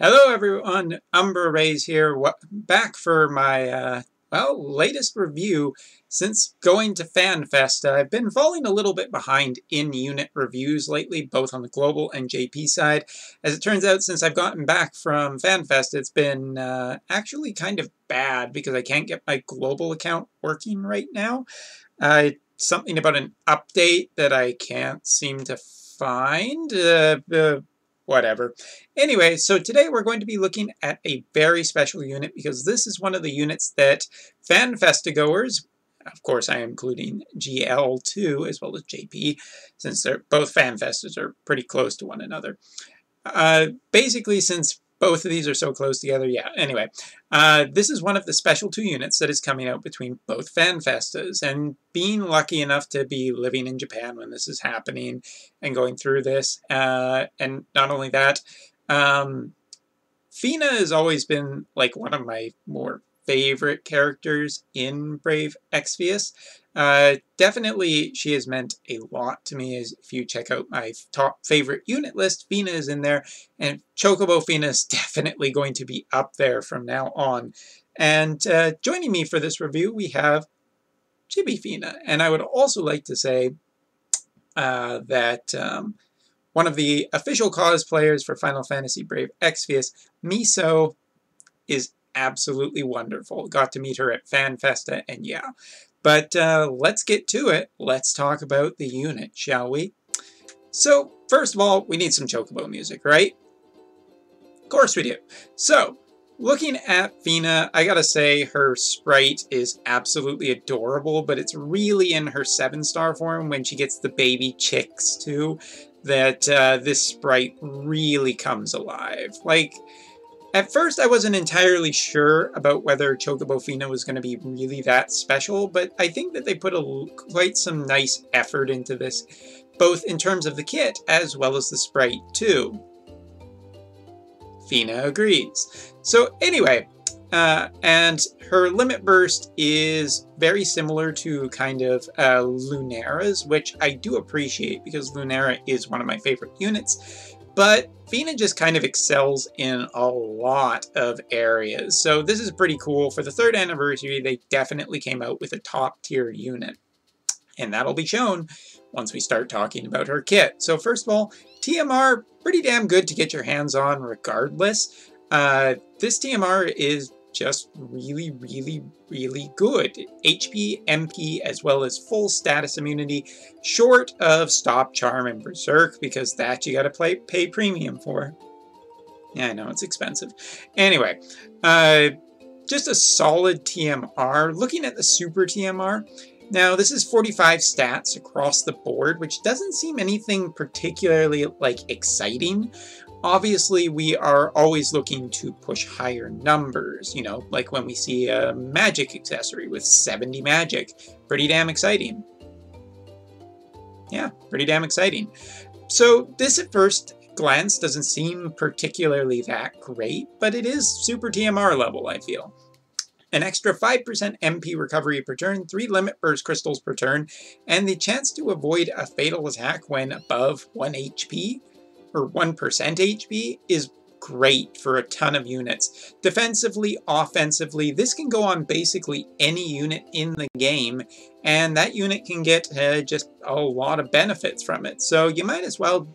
Hello everyone, Umbra Rays here, back for my, latest review. Since going to FanFest, I've been falling a little bit behind in unit reviews lately, both on the global and JP side. As it turns out, since I've gotten back from FanFest, it's been actually kind of bad because I can't get my global account working right now. Something about an update that I can't seem to find. Whatever. Anyway, so today we're going to be looking at a very special unit because this is one of the units that FanFesta-goers, of course I am including GL2 as well as JP, since they're both FanFestas are pretty close to one another. Basically, since both of these are so close together, yeah, anyway. This is one of the special 2 units that is coming out between both FanFestas, and being lucky enough to be living in Japan when this is happening and going through this, and not only that, Fina has always been like one of my more favorite characters in Brave Exvius. Definitely she has meant a lot to me. As if you check out my top favorite unit list, Fina is in there, and Chocobo Fina is definitely going to be up there from now on. And joining me for this review we have Chibi Fina, and I would also like to say that one of the official cosplayers for Final Fantasy Brave Exvius, Miso, is absolutely wonderful. Got to meet her at FanFesta, and yeah. But let's get to it. Let's talk about the unit, shall we? So, first of all, we need some Chocobo music, right? Of course we do. So, looking at Fina, I gotta say her sprite is absolutely adorable, but it's really in her 7-star form when she gets the baby chicks too, that this sprite really comes alive. Like, at first, I wasn't entirely sure about whether Chocobo Fina was going to be really that special, but I think that they put quite some nice effort into this, both in terms of the kit as well as the sprite too. Fina agrees. So anyway, and her limit burst is very similar to kind of Lunara's, which I do appreciate because Lunara is one of my favorite units. But Fina just kind of excels in a lot of areas. So this is pretty cool. For the 3rd anniversary, they definitely came out with a top-tier unit. And that'll be shown once we start talking about her kit. So first of all, TMR, pretty damn good to get your hands on regardless. This TMR is just really, really, really good. HP, MP, as well as full status immunity, short of Stop, Charm, and Berserk, because that you gotta pay premium for. Yeah, I know, it's expensive. Anyway, just a solid TMR. Looking at the Super TMR, now this is 45 stats across the board, which doesn't seem anything particularly, like, exciting. Obviously, we are always looking to push higher numbers, you know, like when we see a magic accessory with 70 magic. Pretty damn exciting. Yeah, pretty damn exciting. So this at first glance doesn't seem particularly that great, but it is super TMR level, I feel. An extra 5% MP recovery per turn, 3 limit burst crystals per turn, and the chance to avoid a fatal attack when above 1 HP. Or 1% HP is great for a ton of units. Defensively, offensively, this can go on basically any unit in the game, and that unit can get just a lot of benefits from it. So you might as well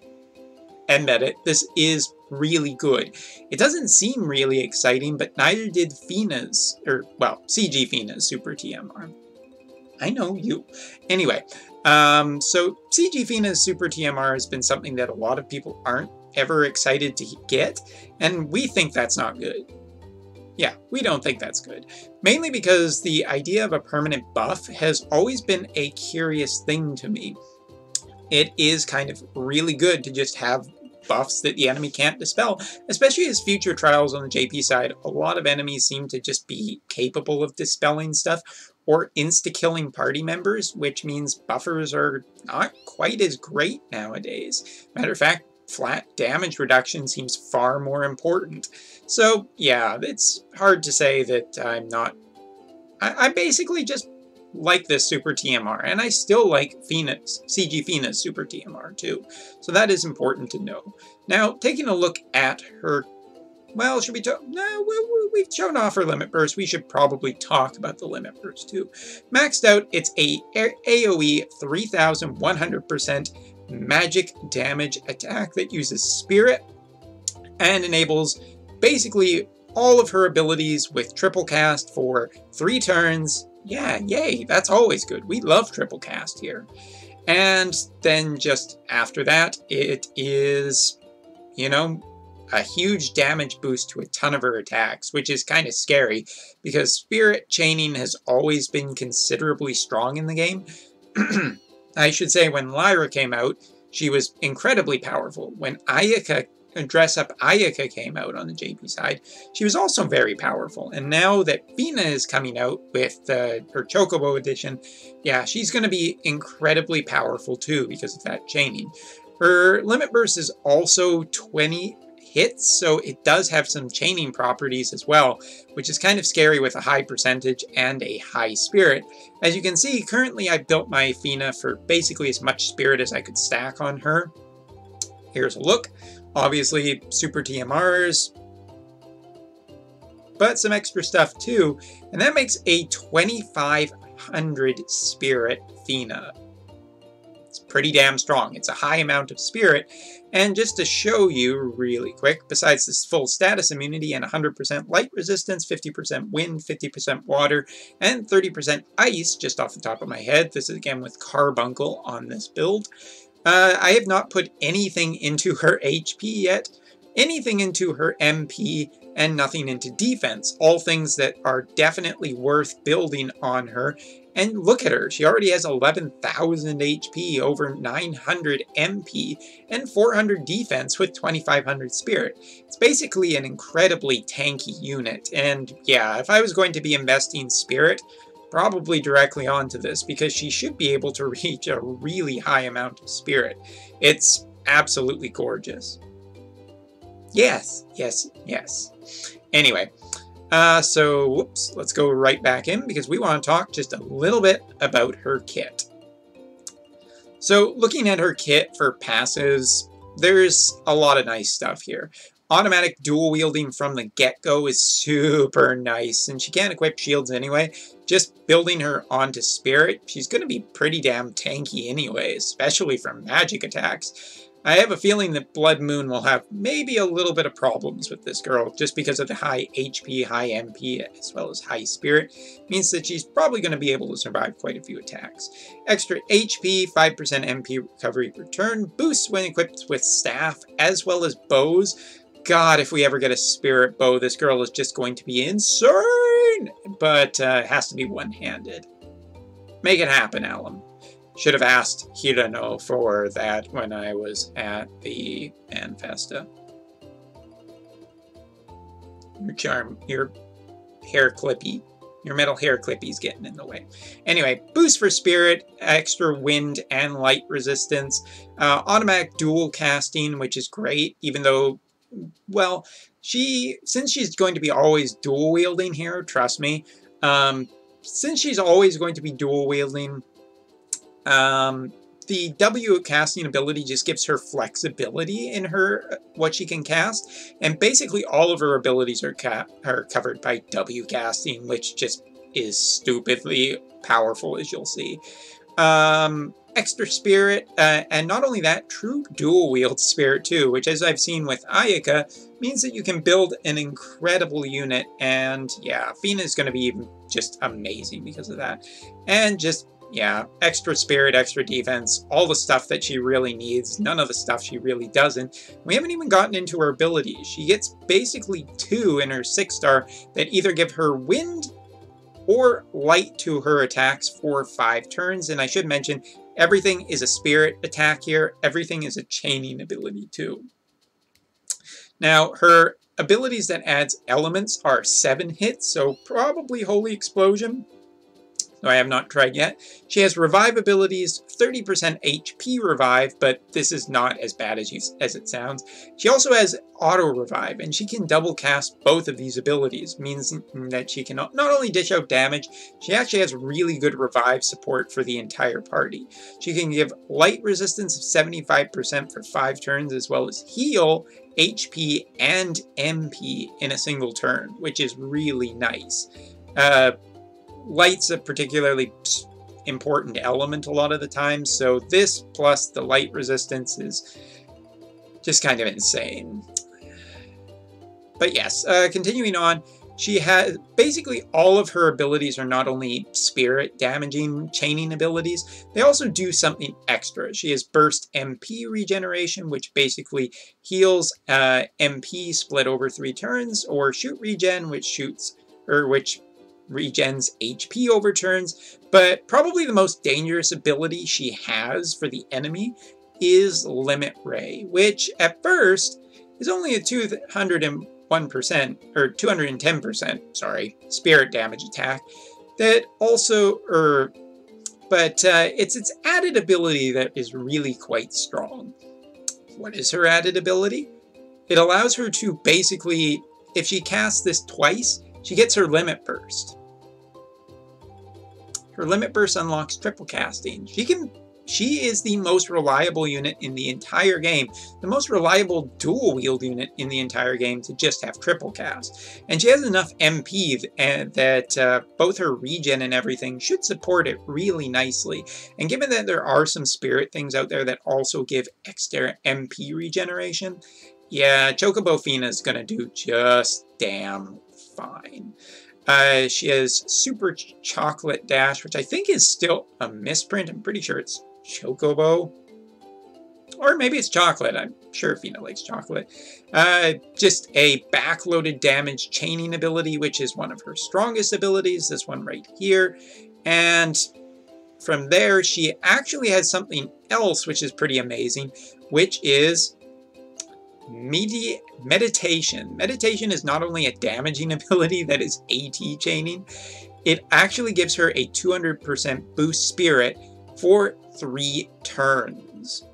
admit it, this is really good. It doesn't seem really exciting, but neither did Fina's, or, well, CG Fina's Super TMR. I know you. Anyway, so CG Fina's Super TMR has been something that a lot of people aren't ever excited to get, and we think that's not good. Yeah, we don't think that's good. Mainly because the idea of a permanent buff has always been a curious thing to me. It is kind of really good to just have buffs that the enemy can't dispel, especially as future trials on the JP side. A lot of enemies seem to just be capable of dispelling stuff or insta-killing party members, which means buffers are not quite as great nowadays. Matter of fact, flat damage reduction seems far more important. So yeah, it's hard to say that I'm not... I basically just like this Super TMR, and I still like CG Fina's Super TMR too. So that is important to know. Now, taking a look at her Well, should we talk? No, we've shown off her limit burst. We should probably talk about the limit burst too. Maxed out, it's a AoE 3100% magic damage attack that uses spirit and enables basically all of her abilities with triple cast for 3 turns. Yeah, yay, that's always good. We love triple cast here. And then just after that, it is, you know, a huge damage boost to a ton of her attacks, which is kind of scary because spirit chaining has always been considerably strong in the game. I should say when Lyra came out, she was incredibly powerful. When Dress Up Ayaka came out on the JP side, she was also very powerful. And now that Fina is coming out with her Chocobo edition, yeah, she's going to be incredibly powerful too because of that chaining. Her limit burst is also 20 hits, so it does have some chaining properties as well, which is kind of scary with a high percentage and a high spirit. As you can see, currently I built my Fina for basically as much spirit as I could stack on her. Here's a look. Obviously, super TMRs, but some extra stuff too, and that makes a 2500 spirit Fina. It's pretty damn strong. It's a high amount of spirit, and just to show you really quick, besides this full status immunity and 100% light resistance, 50% wind, 50% water, and 30% ice, just off the top of my head, this is again with Carbuncle on this build, I have not put anything into her HP yet, anything into her MP, and nothing into defense. All things that are definitely worth building on her. And look at her, she already has 11,000 HP, over 900 MP, and 400 defense with 2,500 spirit. It's basically an incredibly tanky unit, and yeah, if I was going to be investing spirit, probably directly onto this, because she should be able to reach a really high amount of spirit. It's absolutely gorgeous. Yes, yes, yes. Anyway, so whoops, let's go right back in because we want to talk just a little bit about her kit. So looking at her kit for passes, there's a lot of nice stuff here. Automatic dual wielding from the get-go is super nice, and she can't equip shields anyway. Just building her onto spirit, she's going to be pretty damn tanky anyway, especially from magic attacks. I have a feeling that Blood Moon will have maybe a little bit of problems with this girl, just because of the high HP, high MP, as well as high spirit. Means that she's probably going to be able to survive quite a few attacks. Extra HP, 5% MP recovery per turn, boosts when equipped with staff, as well as bows. God, if we ever get a spirit bow, this girl is just going to be insane! But it has to be one-handed. Make it happen, Alum. Should have asked Hirano for that when I was at the Manfesta. Your hair clippy. Your metal hair clippy's getting in the way. Anyway, boost for spirit, extra wind and light resistance, automatic dual casting, which is great, even though, well, since she's going to be always dual wielding here, trust me, since she's always going to be dual wielding, the W casting ability just gives her flexibility in her what she can cast, and basically all of her abilities are covered by W casting, which just is stupidly powerful, as you'll see. Extra spirit, and not only that, true dual wield spirit too, which, as I've seen with Ayaka, means that you can build an incredible unit, and yeah, Fina is going to be just amazing because of that. And just, yeah, extra spirit, extra defense, all the stuff that she really needs, none of the stuff she really doesn't. We haven't even gotten into her abilities. She gets basically 2 in her 6-star that either give her wind or light to her attacks for 5 turns, and I should mention, everything is a spirit attack here. Everything is a chaining ability too. Now, her abilities that adds elements are 7 hits, so probably Holy Explosion. So I have not tried yet. She has revive abilities, 30% HP revive, but this is not as bad as it sounds. She also has auto revive, and she can double cast both of these abilities, means that she can not only dish out damage, she actually has really good revive support for the entire party. She can give light resistance of 75% for 5 turns, as well as heal HP and MP in a single turn, which is really nice. Light's a particularly important element a lot of the time, so this plus the light resistance is just kind of insane. But yes, continuing on, she has basically all of her abilities are not only spirit damaging chaining abilities, they also do something extra. She has burst MP regeneration, which basically heals MP split over 3 turns, or shoot regen, which regens HP over turns. But probably the most dangerous ability she has for the enemy is Limit Ray, which at first is only a 201% or 210%, sorry, spirit damage attack. That also, it's its added ability that is really quite strong. What is her added ability? It allows her to basically, if she casts this twice, she gets her limit burst. Her limit burst unlocks triple casting. She is the most reliable unit in the entire game, the most reliable dual wield unit in the entire game to just have triple cast. And she has enough MP that both her regen and everything should support it really nicely. And given that there are some spirit things out there that also give extra MP regeneration, yeah, Chocobo Fina is going to do just damn fine. She has Super Chocolate Dash, which I think is still a misprint. I'm pretty sure it's Chocobo. Or maybe it's chocolate. I'm sure Fina likes chocolate. Just a backloaded damage chaining ability, which is one of her strongest abilities. This one right here. And from there, she actually has something else, which is pretty amazing, which is Meditation. Meditation is not only a damaging ability that is AT chaining, it actually gives her a 200% boost spirit for 3 turns.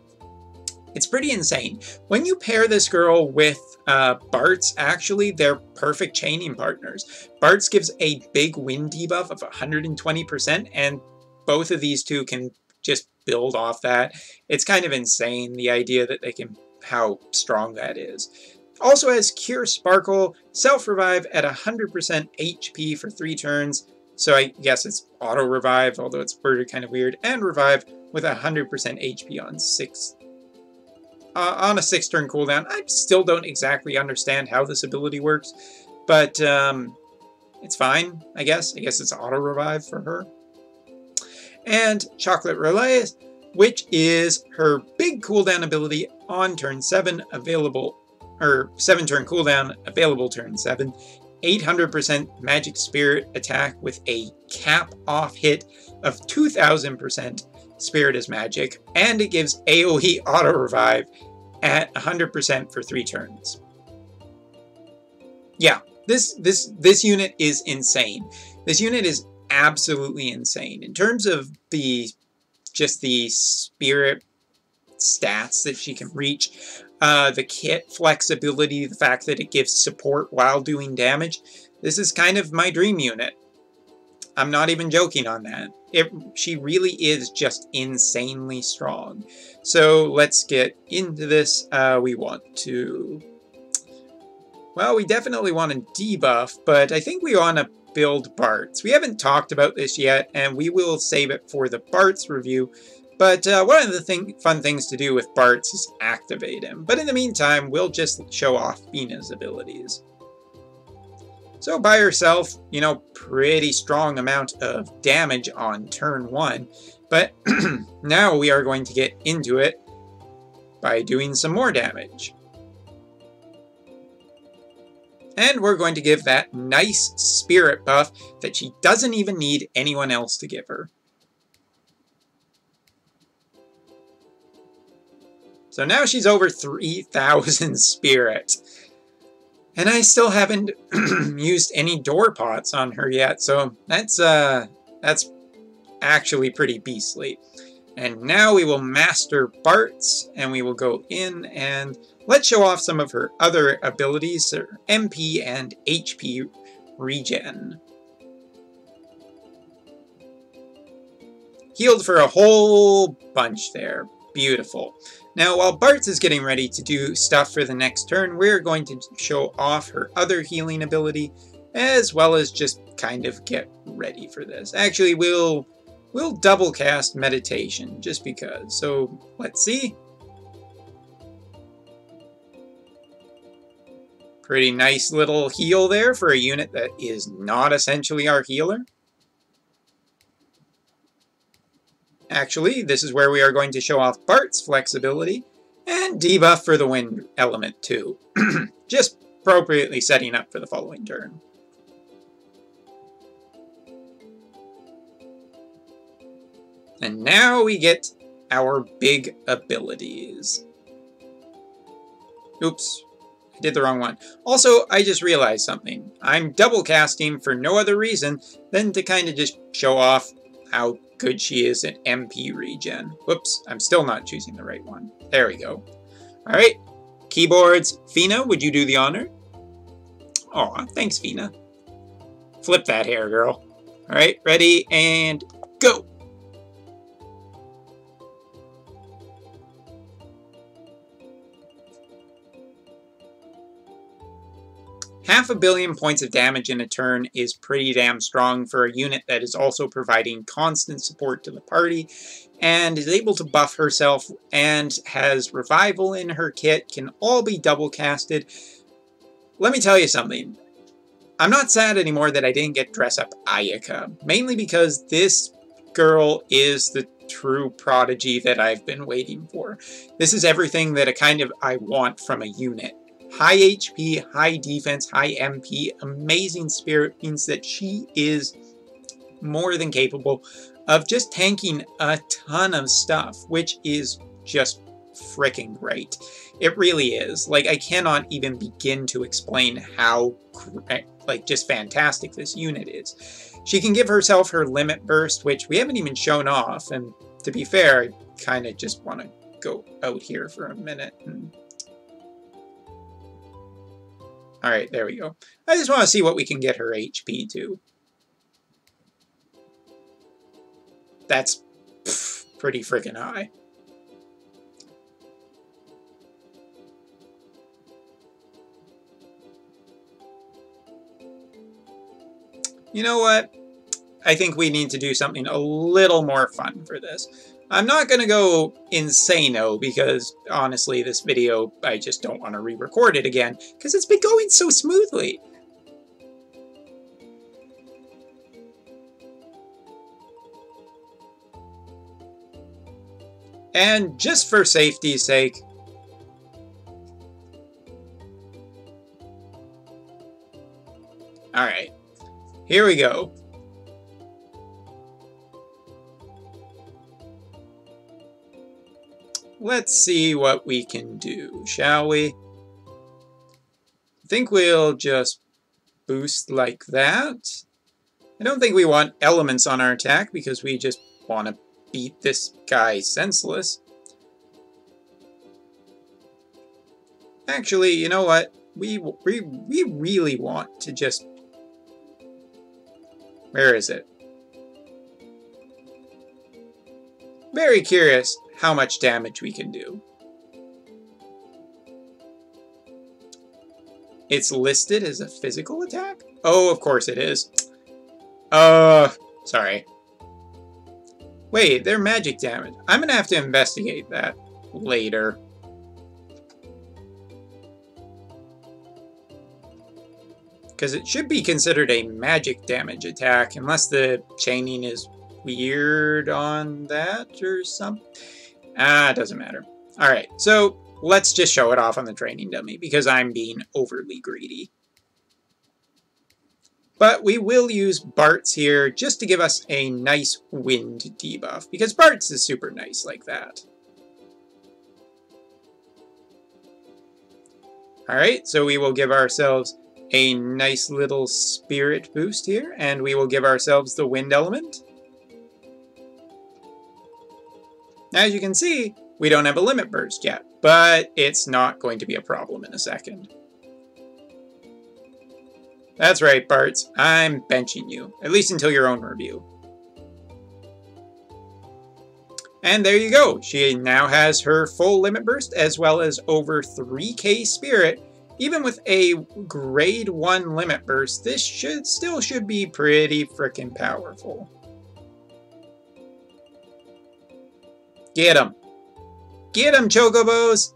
It's pretty insane. When you pair this girl with Bart's, actually, they're perfect chaining partners. Bart's gives a big wind debuff of 120%, and both of these two can just build off that. It's kind of insane, the idea that they can, how strong that is. Also has Cure Sparkle, Self-Revive at 100% HP for 3 turns. So I guess it's auto-revive, although it's worded kind of weird, and revive with 100% HP on a 6-turn cooldown. I still don't exactly understand how this ability works, but it's fine, I guess. I guess it's auto-revive for her. And Chocolate Relay, which is her big cooldown ability on turn 7, available, or 7-turn cooldown, available turn 7. 800% Magic Spirit attack with a cap-off hit of 2000% Spirit as Magic, and it gives AoE auto-revive at 100% for 3 turns. Yeah, this unit is insane. This unit is absolutely insane. In terms of just the spirit stats that she can reach, the kit flexibility, the fact that it gives support while doing damage, this is kind of my dream unit. I'm not even joking on that. She really is just insanely strong. So let's get into this. We definitely want to debuff, but I think we want to build Bart's. We haven't talked about this yet, and we will save it for the Bart's review. But one of the fun things to do with Bart's is activate him. But in the meantime, we'll just show off Fina's abilities. So by herself, pretty strong amount of damage on turn 1. But now we are going to get into it by doing some more damage. And we're going to give that nice spirit buff that she doesn't even need anyone else to give her. So now she's over 3,000 spirit. And I still haven't used any door pots on her yet, so that's actually pretty beastly. And now we will master Bart's, and we will go in and let's show off some of her other abilities, her MP and HP regen. Healed for a whole bunch there. Beautiful. Now, while Bartz is getting ready to do stuff for the next turn, we're going to show off her other healing ability, as well as just kind of get ready for this. Actually, we'll double cast Meditation, just because. So, let's see. Pretty nice little heal there for a unit that is not essentially our healer. Actually, this is where we are going to show off Bart's flexibility and debuff for the wind element too. Just appropriately setting up for the following turn. And now we get our big abilities. Oops, I did the wrong one. Also, I just realized something. I'm double casting for no other reason than to kind of just show off how good she is at MP regen. Whoops, I'm still not choosing the right one. There we go. Alright, keyboards. Fina, would you do the honor? Aw, thanks, Fina. Flip that hair, girl. Alright, ready, and go! $500 million points of damage in a turn is pretty damn strong for a unit that is also providing constant support to the party and is able to buff herself and has revival in her kit, can all be double casted. Let me tell you something. I'm not sad anymore that I didn't get dress up Ayaka, mainly because this girl is the true prodigy that I've been waiting for. This is everything that I want from a unit. High HP, high defense, high MP, amazing spirit means that she is more than capable of just tanking a ton of stuff, which is just freaking great. It really is. Like, I cannot even begin to explain how, just fantastic this unit is. She can give herself her limit burst, which we haven't even shown off, and to be fair, I kind of just want to go out here for a minute and... Alright, there we go. I just want to see what we can get her HP to. That's pretty freaking high. You know what? I think we need to do something a little more fun for this. I'm not going to go insano because, honestly, this video, I just don't want to re-record it again because it's been going so smoothly. And just for safety's sake, alright, here we go. Let's see what we can do, shall we? I think we'll just boost like that. I don't think we want elements on our attack because we just want to beat this guy senseless. Actually, you know what? We really want to just... Where is it? Very curious how much damage we can do. It's listed as a physical attack? Oh, of course it is. Sorry. Wait, they're magic damage. I'm gonna have to investigate that later. Because it should be considered a magic damage attack, unless the chaining is weird on that or something. It doesn't matter. Alright, so let's just show it off on the training dummy, because I'm being overly greedy. But we will use Bart's here just to give us a nice wind debuff, because Bart's is super nice like that. Alright, so we will give ourselves a nice little spirit boost here, and we will give ourselves the wind element. As you can see, we don't have a limit burst yet, but it's not going to be a problem in a second. That's right, Bart's. I'm benching you, at least until your own review. And there you go. She now has her full limit burst as well as over 3k spirit. Even with a grade 1 limit burst, this still should be pretty freaking powerful. Get him. Get him, Chocobos!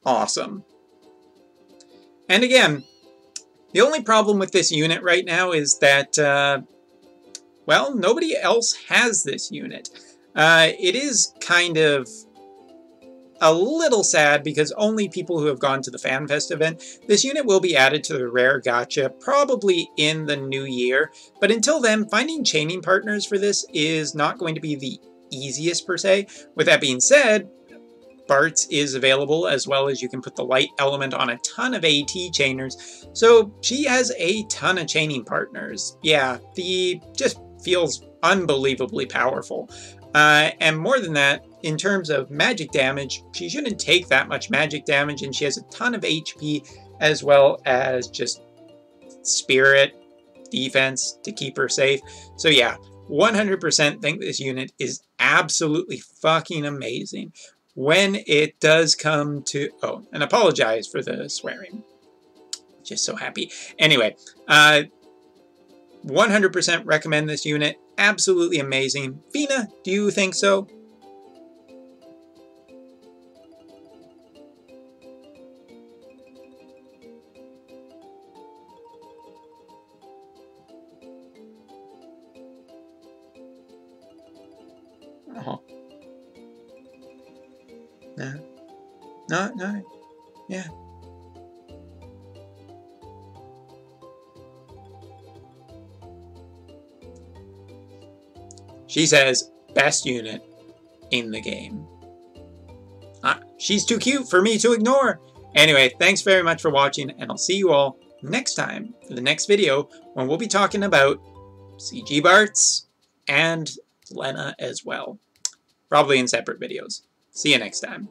Awesome. And again, the only problem with this unit right now is that, well, nobody else has this unit. It is kind of a little sad because only people who have gone to the FanFest event. This unit will be added to the rare gacha probably in the new year, but until then, finding chaining partners for this is not going to be the easiest per se. With that being said, Bart's is available, as well as you can put the light element on a ton of AT chainers, so she has a ton of chaining partners. Yeah, the just feels unbelievably powerful. And more than that, in terms of magic damage, she shouldn't take that much magic damage, and she has a ton of HP, as well as just spirit, defense to keep her safe. So yeah, 100% think this unit is absolutely fucking amazing. When it does come to... Oh, and apologize for the swearing. Just so happy. Anyway, 100% recommend this unit. Absolutely amazing. Fina, do you think so? Oh. No, yeah. She says, best unit in the game. She's too cute for me to ignore. Anyway, thanks very much for watching, and I'll see you all next time for the next video when we'll be talking about CG Barts and Lena as well. Probably in separate videos. See you next time.